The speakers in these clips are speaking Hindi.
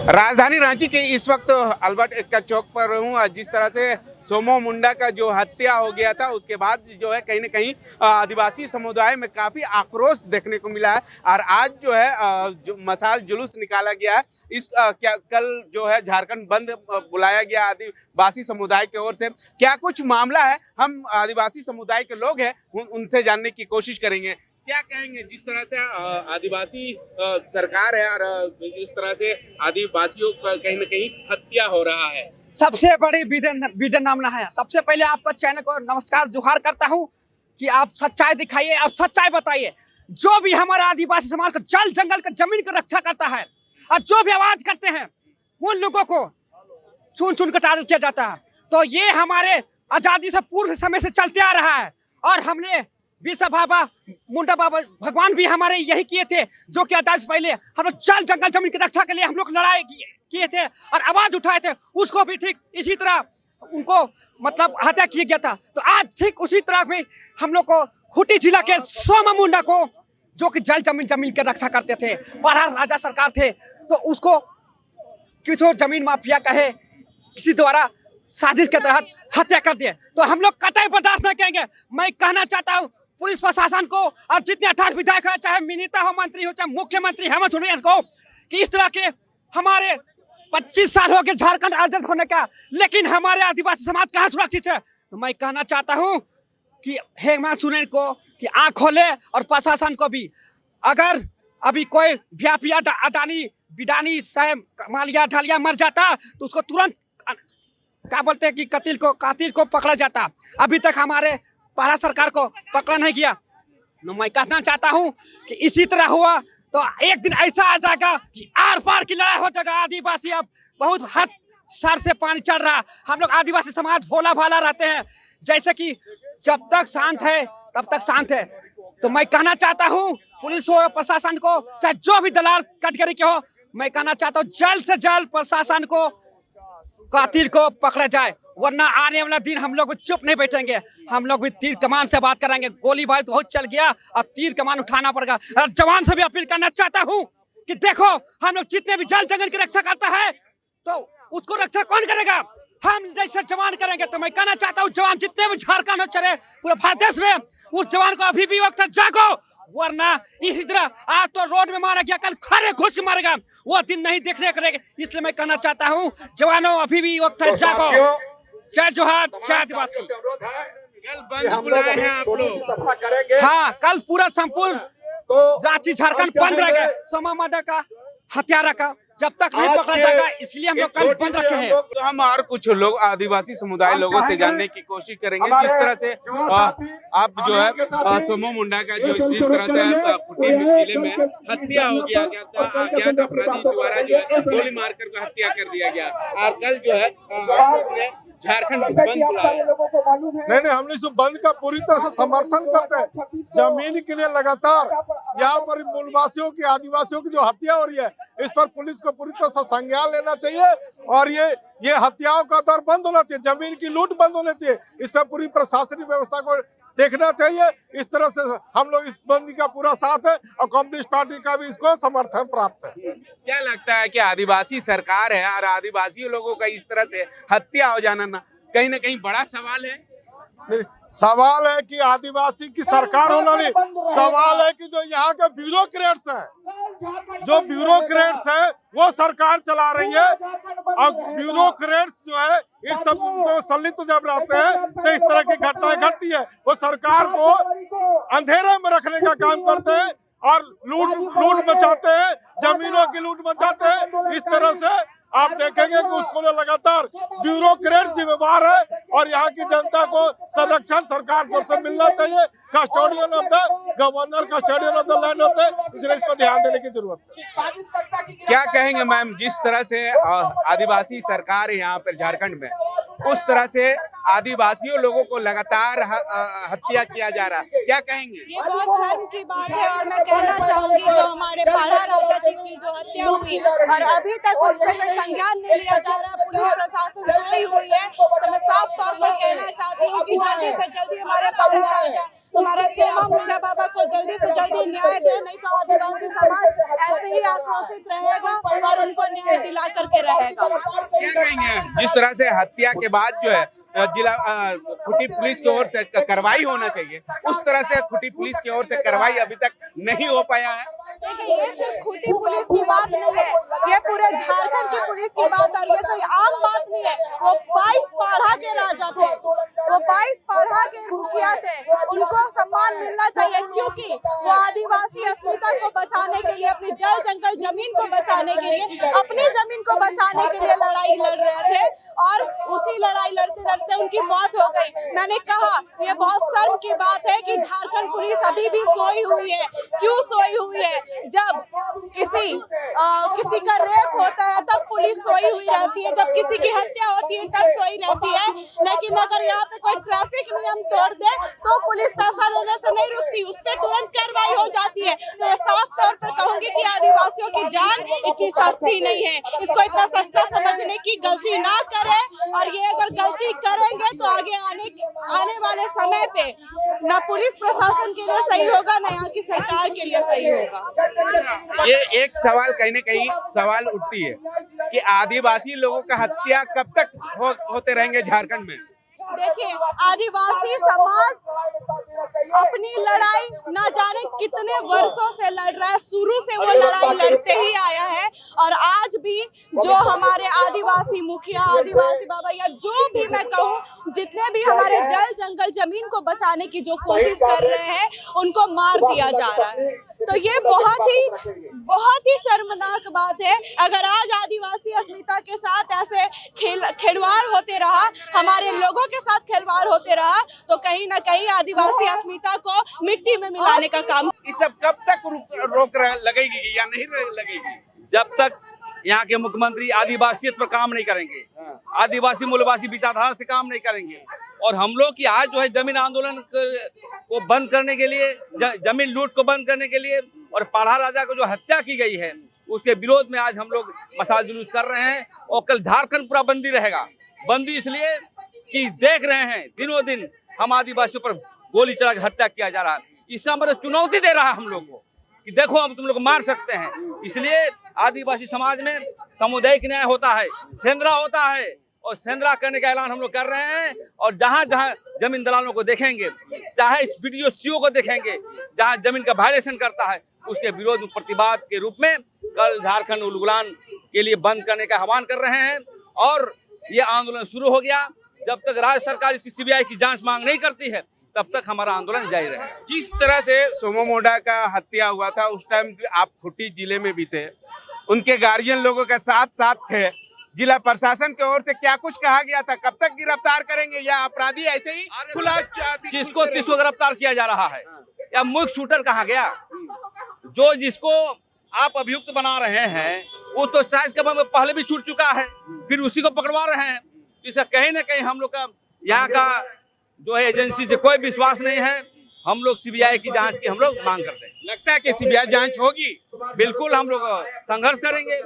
राजधानी रांची के इस वक्त अल्बर्ट एक्का चौक पर हूँ। जिस तरह से सोमो मुंडा का जो हत्या हो गया था उसके बाद जो है कहीं ना कहीं आदिवासी समुदाय में काफ़ी आक्रोश देखने को मिला है और आज जो है जो मशाल जुलूस निकाला गया है। इस कल जो है झारखंड बंद बुलाया गया आदिवासी समुदाय की ओर से। क्या कुछ मामला है, हम आदिवासी समुदाय के लोग हैं उनसे जानने की कोशिश करेंगे। क्या कहेंगे जिस तरह से आदिवासी सरकार है और इस तरह से आदिवासियों का कहीं ना कहीं हत्या हो रहा है। सबसे बड़ी विडन मामला है। सबसे पहले आपका चैनल को नमस्कार जुहार करता हूं कि आप सच्चाई दिखाइए और सच्चाई बताइए। जो भी हमारा आदिवासी समाज का जल जंगल का जमीन की रक्षा करता है और जो भी आवाज करते हैं उन लोगों को चुन चुन कर टारगेट किया जाता है। तो ये हमारे आजादी से पूर्व समय से चलते आ रहा है और हमने विश्व बाबा मुंडा बाबा भगवान भी हमारे यही किए थे, जो कि आजादी से पहले हम लोग जल जंगल जमीन की रक्षा के लिए हम लोग लड़ाई किए थे और आवाज उठाए थे। उसको भी ठीक इसी तरह उनको मतलब हत्या किया गया था। तो आज ठीक उसी तरह में हम लोग को खूंटी जिला के सोमा मुंडा को, जो कि जल जमीन की रक्षा करते थे, बड़ा राजा सरकार थे, तो उसको किसी जमीन माफिया कहे किसी द्वारा साजिश के तहत हत्या कर दिए। तो हम लोग कतई बर्दाश्त नहीं करेंगे। मैं कहना चाहता हूँ पुलिस प्रशासन को और जितने 18 विधायक है, चाहे मिनीता हो, मंत्री हो, चाहे मुख्यमंत्री हेमंत सोरेन को, कि इस तरह के हमारे 25 साल हो गए झारखंड आजाद होने का, लेकिन हमारे आदिवासी समाज कहाँ सुरक्षित है। तो मैं कहना चाहता हूँ कि हेमंत सोरेन को कि आँख खोले और प्रशासन को भी, अगर अभी कोई व्यापिया अडानी बिडानी साहब मालिया ढालिया मर जाता तो उसको तुरंत क्या बोलते हैं कि कातिल को पकड़ा जाता। अभी तक हमारे भारत सरकार को पकड़ा नहीं गया। तो मैं कहना चाहता हूँ कि इसी तरह हुआ तो एक दिन ऐसा आ जाएगा कि आर पार की लड़ाई हो जाएगा। आदिवासी अब बहुत हद सर से पानी चढ़ रहा। हम लोग आदिवासी समाज भोला भाला रहते हैं, जैसे कि जब तक शांत है तब तक शांत है। तो मैं कहना चाहता हूँ पुलिस हो, प्रशासन को, चाहे जो भी दलाल कटघरे के हो, मैं कहना चाहता हूँ जल्द से जल्द प्रशासन को कातिल को पकड़ा जाए, वरना आने वाला दिन हम लोग भी चुप नहीं बैठेंगे। हम लोग भी तीर कमान से बात करेंगे। गोली बारी तो बहुत चल गया, अब तीर कमान उठाना पड़ेगा। और जवान से भी अपील करना चाहता हूँ कि देखो, हम लोग जितने भी जल जंगल की रक्षा करता है तो उसको रक्षा कौन करेगा? हम जैसे जवान करेंगे। तो मैं कहना चाहता हूँ जवान जितने भी झारखंड हो चले पूरे भारत देश में, उस जवान को अभी भी वक्त है, जागो, वरना इसी तरह आज तो रोड में मारा गया, कल खड़े घुस के मारेगा, वो दिन नहीं देखने करेगा। इसलिए मैं कहना चाहता हूँ जवानों अभी भी वक्त है, जागो। जय जोहार, जय आदिवासी। कल बंद बुलाए हैं आप लोग? हाँ, कल पूरा संपूर्ण रांची झारखंड बंद रहेगा सोमा मुंडा का हत्यारा का, जब तक नहीं पकड़ा जाएगा, इसलिए हम लोग कल बंद रखे हैं। तो हम और कुछ लोग आदिवासी समुदाय लोगों से जानने की कोशिश करेंगे। जिस तरह से आप जो है सोमो मुंडा का जो जिस तरह से खूंटी जिले में हत्या हो गया था, अज्ञात अपराधी द्वारा जो है गोली मारकर हत्या कर दिया गया, और कल जो है झारखंड बंद बुलाया। नहीं, हम इस बंद का पूरी तरह से समर्थन करते हैं। जमीन के लिए लगातार यहाँ पर मूलवासियों की, आदिवासियों की जो हत्या हो रही है, इस पर पुलिस को पूरी तरह से संज्ञान लेना चाहिए और ये हत्याओं का दौर बंद होना चाहिए, जमीन की लूट बंद होनी चाहिए। इस पर पूरी प्रशासनिक व्यवस्था को देखना चाहिए। इस तरह से हम लोग इस बंदी का पूरा साथ है और कम्युनिस्ट पार्टी का भी इसको समर्थन प्राप्त है। क्या लगता है कि आदिवासी सरकार है और आदिवासी लोगों का इस तरह से हत्या हो जाना ना कहीं बड़ा सवाल है? सवाल है कि आदिवासी की सरकार होना नहीं, सवाल है कि जो यहाँ के ब्यूरोक्रेट्स हैं, जो ब्यूरोक्रेट्स है वो सरकार चला रही है। और ब्यूरोक्रेट्स जो है इस सब तो संलिप्त जब रहते हैं तो इस तरह की घटनाएं घटती है। वो सरकार को अंधेरे में रखने का काम करते हैं और लूट मचाते हैं, जमीनों की लूट मचाते हैं। इस तरह से आप देखेंगे कि उसको लगातार ब्यूरोक्रेट जिम्मेवार है और यहाँ की जनता को संरक्षण सरकार को से मिलना चाहिए। Custodian of the governor, custodian of the land होते हैं, इसलिए इस पर ध्यान देने की जरूरत है। क्या कहेंगे मैम, जिस तरह से आदिवासी सरकार है यहाँ पर झारखंड में, उस तरह से आदिवासियों लोगों को लगातार हत्या किया जा रहा है, क्या कहेंगे? ये बहुत शर्म की बात है और मैं कहना चाहूंगी जो हमारे पाड़ा राजा जी की जो हत्या हुई और अभी तक उस पर कोई संज्ञान नहीं लिया जा रहा, पुलिस प्रशासन सोई हुई है। तो मैं साफ तौर पर कहना चाहती हूँ कि जल्दी से जल्दी हमारे पाड़ा राजा हमारा सोमा मुंडा बाबा को जल्दी से जल्दी न्याय दो, नहीं तो आदिवासी समाज ऐसे ही आक्रोशित रहेगा और उनको न्याय दिला करके रहेगा। क्या कहेंगे जिस तरह से हत्या के बाद जो है जिला खुटी पुलिस की ओर से कार्रवाई होना चाहिए, उस तरह से खुटी पुलिस की ओर से कार्रवाई अभी तक नहीं हो पाया है? देखिए, ये सिर्फ खुटी पुलिस की बात नहीं है, ये पूरे झारखंड की पुलिस की बात, और ये कोई आम बात नहीं है। वो 22 पाढ़ा के राजा थे, वो 22 पाढ़ा के मुखिया थे, उनको सम्मान मिलना चाहिए, क्योंकि वो आदिवासी अस्मिता को बचाने के लिए, अपनी जल जंगल जमीन को बचाने के लिए, अपनी जमीन को बचाने के लिए लड़ाई लड़ रहे थे, और उसी लड़ाई लड़ते लड़ते उनकी मौत हो गई। मैंने कहा, ये बहुत शर्म की बात है कि झारखंड पुलिस अभी भी सोई हुई है। क्यों सोई हुई है? जब किसी का रेप होता है तब पुलिस सोई हुई रहती है, जब किसी की हत्या होती है तब सोई रहती है, लेकिन अगर यहाँ पे कोई ट्रैफिक नियम तोड़ दे तो पुलिस पैसा लेने से नहीं रुकती, उस पर तुरंत कार्रवाई हो जाती है। तो मैं साफ तौर पर कहूंगी कि आदिवासियों की जान इतनी सस्ती नहीं है, इसको इतना सस्ता समझने की गलती ना करें, और ये अगर गलती करेंगे तो आगे आने वाले समय पे ना पुलिस प्रशासन के लिए सही होगा, ना यहाँ की सरकार के लिए सही होगा। ये एक सवाल कहीं न कहीं सवाल उठती है कि आदिवासी लोगों का हत्या कब तक होते रहेंगे झारखंड में? देखिए, आदिवासी समाज अपनी लड़ाई ना जाने कितने वर्षों से लड़ रहा है, शुरू से वो लड़ाई लड़ते ही आया है, और आज भी जो हमारे आदिवासी मुखिया, आदिवासी बाबा, या जो भी मैं कहूँ, जितने भी हमारे जल जंगल जमीन को बचाने की जो कोशिश कर रहे हैं, उनको मार दिया जा रहा है। तो ये बहुत ही शर्मनाक बात है। अगर आज आदिवासी अस्मिता के साथ ऐसे खिलवाड़ होते रहा, हमारे लोगों के साथ खिलवाड़ होते रहा, तो कहीं ना कहीं आदिवासी अस्मिता को मिट्टी में मिलाने का काम। ये सब कब तक रोक लगेगी या नहीं लगेगी? जब तक यहाँ के मुख्यमंत्री आदिवासियत पर काम नहीं करेंगे, आदिवासी मूलवासी विचारधारा से काम नहीं करेंगे, और हम लोग की आज जो है जमीन आंदोलन को बंद करने के लिए, जमीन लूट को बंद करने के लिए, और पाढ़ा राजा को जो हत्या की गई है उसके विरोध में आज हम लोग मशाल जुलूस कर रहे हैं। और कल झारखंड पूरा बंदी रहेगा। बंदी इसलिए कि देख रहे हैं दिनों दिन हम आदिवासियों पर गोली चला के हत्या किया जा रहा है। इसका मतलब चुनौती दे रहा है हम लोग को कि देखो हम तुम लोग मार सकते हैं। इसलिए आदिवासी समाज में सामुदायिक न्याय होता है, सेंद्रा होता है, और सेंद्रा करने का ऐलान हम लोग कर रहे हैं। और जहाँ जहाँ जमीन दलालों को देखेंगे, चाहे इस वीडियो सीओ को देखेंगे जहाँ जमीन का वायलेशन करता है, उसके विरोध में प्रतिवाद के रूप में कल झारखंड उलगुलान के लिए बंद करने का आह्वान कर रहे हैं। और ये आंदोलन शुरू हो गया। जब तक राज्य सरकार इसकी सीबीआई की जांच मांग नहीं करती है, तब तक हमारा आंदोलन जारी रहेगा। जिस तरह से सोमा मुंडा का हत्या हुआ था, उस टाइम आप खुटी जिले में भी थे, उनके गार्जियन लोगों के साथ थे। जिला प्रशासन की ओर से क्या कुछ कहा गया था? कब तक गिरफ्तार करेंगे, या अपराधी ऐसे ही खुला किसको गिरफ्तार किया जा रहा है? या मुख्य शूटर कहा गया? जो जिसको आप अभियुक्त बना रहे हैं वो तो साइज का पहले भी छूट चुका है, फिर उसी को पकड़वा रहे हैं। इसका कहीं ना कहीं हम लोग का यहाँ का जो है एजेंसी से कोई विश्वास नहीं है। हम लोग सीबीआई की जांच की हम लोग मांग करते हैं। लगता है कि सीबीआई जांच होगी? बिल्कुल हम लोग संघर्ष करेंगे,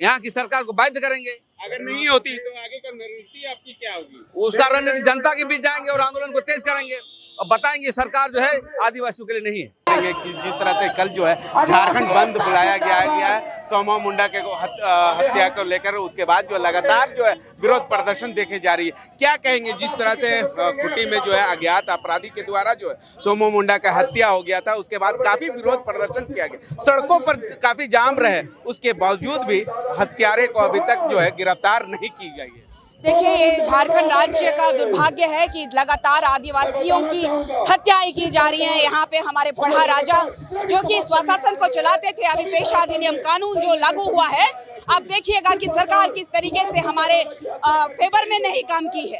यहाँ की सरकार को बाध्य करेंगे। अगर नहीं होती तो आगे का रणनीति आपकी क्या होगी? उसका रणनीति जनता के बीच जाएंगे और आंदोलन को तेज करेंगे और बताएंगे सरकार जो है आदिवासियों के लिए नहीं है। जिस तरह से कल जो है झारखंड बंद बुलाया गया है सोमा मुंडा के हत्या को लेकर, उसके बाद जो लगातार जो है विरोध प्रदर्शन देखे जा रही है, क्या कहेंगे? जिस तरह से खुटी में जो है अज्ञात अपराधी के द्वारा जो है सोमा मुंडा का हत्या हो गया था, उसके बाद काफी विरोध प्रदर्शन किया गया, सड़कों पर काफी जाम रहे, उसके बावजूद भी हत्यारे को अभी तक जो है गिरफ्तार नहीं की गई है। देखिए, ये झारखंड राज्य का दुर्भाग्य है कि लगातार आदिवासियों की हत्याएं की जा रही हैं। यहाँ पे हमारे पढ़ा राजा जो कि स्वशासन को चलाते थे, अभी पेशा अधिनियम कानून जो लागू हुआ है, आप देखिएगा कि सरकार किस तरीके से हमारे फेवर में नहीं काम की है।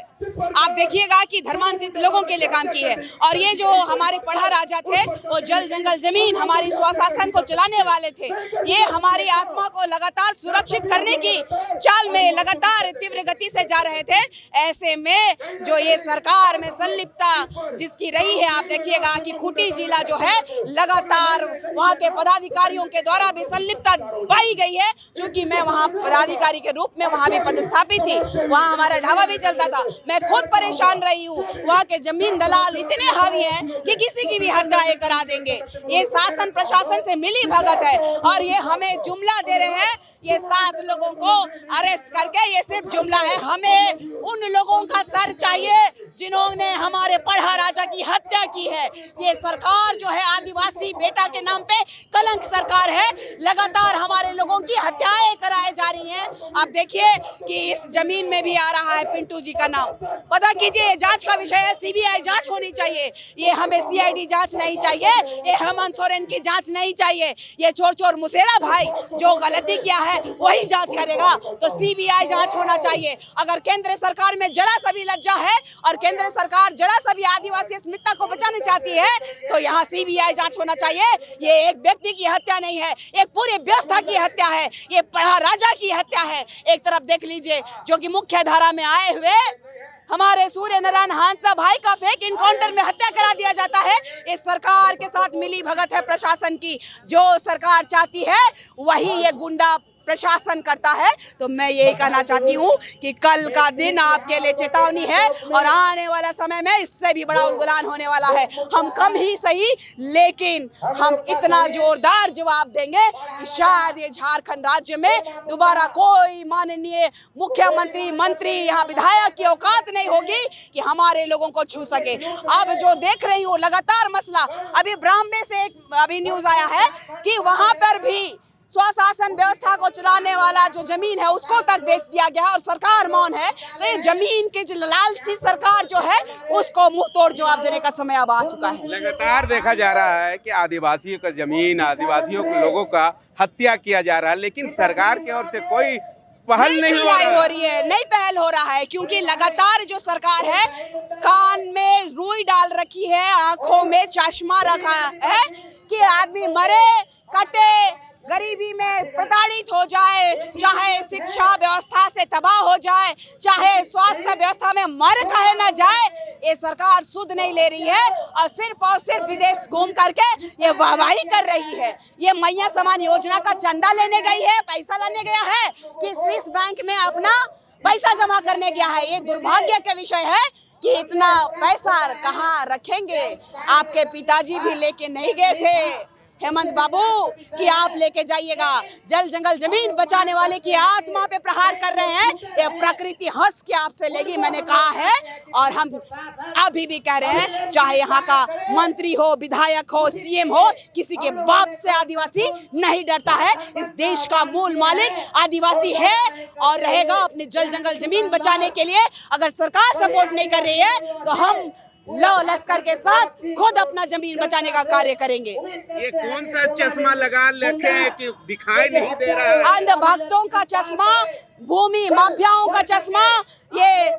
आप देखिएगा कि धर्मांतरित लोगों के लिए काम की है। और ये जो हमारे पढ़ा राजा थे, वो जल जंगल जमीन हमारी स्वशासन को चलाने वाले थे। ये हमारी आत्मा को लगातार सुरक्षित करने की चाल में लगातार तीव्र गति से जा रहे थे। ऐसे में जो ये सरकार में संलिप्तता जिसकी रही है, आप देखिएगा कि खूंटी जिला जो है लगातार वहाँ के पदाधिकारियों के द्वारा भी संलिप्तता पाई गई है। चूंकि मैं वहाँ पदाधिकारी के रूप में वहाँ भी पदस्थापित थी, वहाँ हमारा ढाबा भी चलता था। मैं खुद परेशान रही हूँ। वहाँ के जमीन दलाल इतने हावी हैं कि किसी की भी हत्या ये करा देंगे। ये शासन प्रशासन से मिली भगत है और ये हमें जुमला दे रहे हैं। ये 7 लोगों को अरेस्ट करके ये सिर्फ जुमला है। हमें उन लोगों का सर चाहिए जिन्होंने हमारे पढ़ा राजा की हत्या की है। ये सरकार जो है आदिवासी बेटा के नाम पे कलंक सरकार है। लगातार हमारे लोगों की हत्याएं कराई जा रही हैं। आप देखिए कि इस जमीन में भी आ रहा है पिंटू जी का नाम। पता कीजिए, ये जांच का विषय है। सीबीआई जांच होनी चाहिए। ये हमें सीआईडी जांच नहीं चाहिए। ये हेमंत सोरेन की जांच नहीं चाहिए। ये चोर मुसेरा भाई जो गलती किया है वही जांच करेगा। तो सीबीआई जांच होना चाहिए। अगर केंद्र सरकार में जरा सा भी लज्जा है और केंद्र सरकार जरा सा भी आदिवासी अस्मिता को बचाना चाहती है तो यहाँ सीबीआई जांच होना चाहिए। ये एक व्यक्ति की हत्या नहीं है, एक पूरी व्यवस्था की हत्या है। ये पढ़ा राजा की हत्या है। एक तरफ देख लीजिए जो कि मुख्य धारा में आए हुए हमारे सूर्य नारायण हांसदा भाई का फेक इनकाउंटर में हत्या करा दिया जाता है। इस सरकार के साथ मिली भगत है प्रशासन की। जो सरकार चाहती है वही ये गुंडा प्रशासन करता है। तो मैं यही कहना चाहती हूँ कि कल का दिन आपके लिए चेतावनी है और आने वाला समय में इससे भी बड़ा उलगुलान होने वाला है। हम कम ही सही लेकिन हम इतना जोरदार जवाब देंगे कि शायद ये झारखंड राज्य में दोबारा कोई माननीय मुख्यमंत्री मंत्री यहाँ विधायक की औकात नहीं होगी कि हमारे लोगों को छू सके। अब जो देख रही हूँ लगातार मसला, अभी ब्राह्मणे से एक अभी न्यूज आया है कि वहां पर भी स्वशासन व्यवस्था को चलाने वाला जो जमीन है उसको तक बेच दिया गया और सरकार मौन है। तो ये जमीन की जो लालची सरकार जो है उसको मुंह तोड़ जवाब देने का समय अब आ चुका है। लगातार देखा जा रहा है कि आदिवासियों का जमीन, आदिवासियों के लोगों का हत्या किया जा रहा है, लेकिन सरकार की ओर से कोई पहल नहीं हो रही है। नहीं पहल हो रहा है क्योंकि लगातार जो सरकार है कान में रुई डाल रखी है, आंखों में चश्मा रखा है कि आदमी मरे कटे, गरीबी में प्रताड़ित हो जाए, चाहे शिक्षा व्यवस्था से तबाह हो जाए, चाहे स्वास्थ्य व्यवस्था में मर कहे न जाए। ये सरकार सुध नहीं ले रही है और सिर्फ विदेश घूम करके ये वाहवाही कर रही है। ये मैया समान योजना का चंदा लेने गई है, पैसा लेने गया है कि स्विस बैंक में अपना पैसा जमा करने गया है। ये दुर्भाग्य का विषय है कि इतना पैसा कहाँ रखेंगे। आपके पिताजी भी लेके नहीं गए थे हेमंत बाबू कि आप लेके जाइएगा। जल जंगल जमीन बचाने वाले की आत्मा पे प्रहार कर रहे हैं। ये प्रकृति हंस के आपसे लेगी, मैंने कहा है और हम अभी भी कह रहे हैं। चाहे यहाँ का मंत्री हो, विधायक हो, सीएम हो, किसी के बाप से आदिवासी नहीं डरता है। इस देश का मूल मालिक आदिवासी है और रहेगा अपने जल जंगल जमीन बचाने के लिए। अगर सरकार सपोर्ट नहीं कर रही है तो हम लौ लश्कर के साथ खुद अपना जमीन बचाने का कार्य करेंगे। ये कौन सा चश्मा लगा रखे हैं कि दिखाई नहीं दे रहा है? अंधभक्तों का चश्मा, भूमि माफियाओं का चश्मा, ये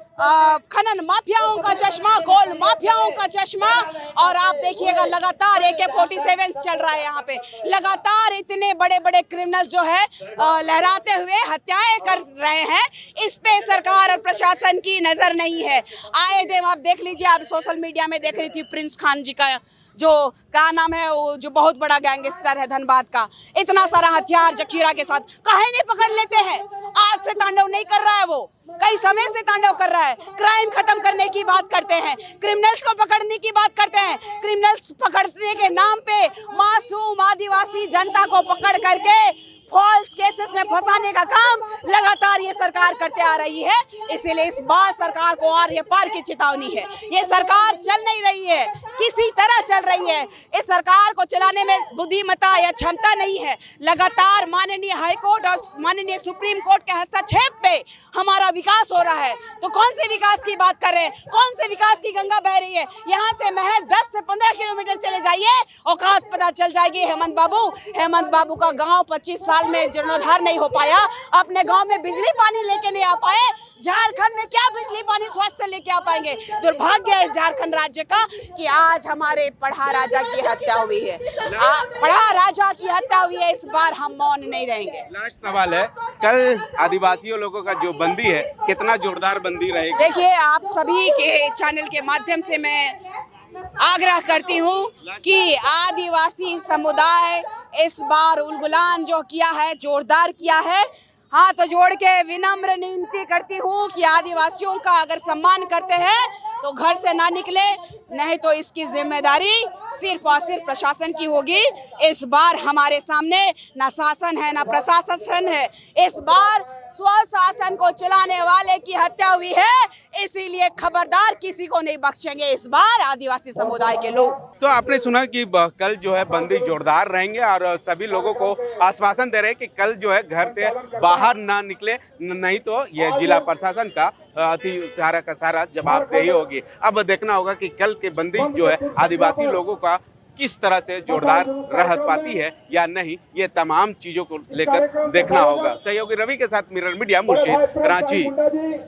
खनन माफियाओं का चश्मा, कोल माफियाओं का चश्मा। और आप देखिएगा लगातार AK-47 चल रहा है यहाँ पे। लगातार इतने बड़े बड़े क्रिमिनल जो है लहराते हुए हत्याएं कर रहे हैं। इस पे सरकार और प्रशासन की नजर नहीं है। आए दिन आप देख लीजिए, आप सोशल मीडिया में देख रही थी प्रिंस खान जी का जो क्या नाम है, वो जो बहुत बड़ा गैंगस्टर है धनबाद का, इतना सारा हथियार जखीरा के साथ काहे नहीं पकड़ लेते हैं? आज से तांडव नहीं कर रहा है, वो कई समय से तांडव कर रहा है। क्राइम खत्म करने की बात करते हैं, क्रिमिनल्स को पकड़ने की बात करते हैं। क्रिमिनल्स पकड़ने के नाम पे मासूम आदिवासी जनता को पकड़ करके फॉल्स केसेस में फंसाने का काम लगातार ये सरकार करते आ रही है। इसीलिए इस बार सरकार को आर पार की चेतावनी है। ये सरकार चल नहीं रही है, किसी तरह चल रही है। इस सरकार को चलाने में बुद्धिमत्ता या क्षमता नहीं है। लगातार माननीय हाईकोर्ट और माननीय सुप्रीम कोर्ट के हस्तक्षेप पे हमारा विकास हो रहा है। तो कौन से विकास की बात कर रहे हैं? कौन से विकास की गंगा बह रही है? यहाँ से महज 10 से 15 किलोमीटर चले जाइए, औकात पता चल जाएगी हेमंत बाबू का गाँव 25 साल में जीर्णोद्धार नहीं हो पाया। अपने गांव में बिजली पानी लेके नहीं आ पाए। झारखंड में क्या बिजली पानी स्वास्थ्य लेके आ पाएंगे? दुर्भाग्य है इस झारखंड राज्य का कि आज हमारे पढ़ा राजा की हत्या हुई है। पढ़ा राजा की हत्या हुई है। इस बार हम मौन नहीं रहेंगे। लास्ट सवाल है, कल आदिवासियों लोगों का जो बंदी है कितना जोरदार बंदी रहेगी? देखिए, आप सभी के चैनल के माध्यम से मैं आग्रह करती हूँ कि आदिवासी समुदाय इस बार उलगुलान जो किया है जोरदार किया है। हाथ जोड़ के विनम्र विनती करती हूँ कि आदिवासियों का अगर सम्मान करते हैं तो घर से ना निकले, नहीं तो इसकी जिम्मेदारी सिर्फ और सिर्फ प्रशासन की होगी। इस बार हमारे सामने ना शासन है ना प्रशासन है, इस बार स्वशासन को चलाने वाले की हत्या हुई है, इसीलिए खबरदार किसी को नहीं बख्शेंगे इस बार आदिवासी समुदाय के लोग। तो आपने सुना कि कल जो है बंदी जोरदार रहेंगे और सभी लोगों को आश्वासन दे रहे हैं कि कल जो है घर से बाहर ना निकले, नहीं तो यह जिला प्रशासन का सारा का सारा जवाबदेही होगी। अब देखना होगा कि कल के बंदी जो है आदिवासी लोगों का किस तरह से जोरदार राहत पाती है या नहीं, ये तमाम चीजों को लेकर देखना होगा। सहयोगी रवि के साथ मिरर मीडिया, मुर्शिद, रांची।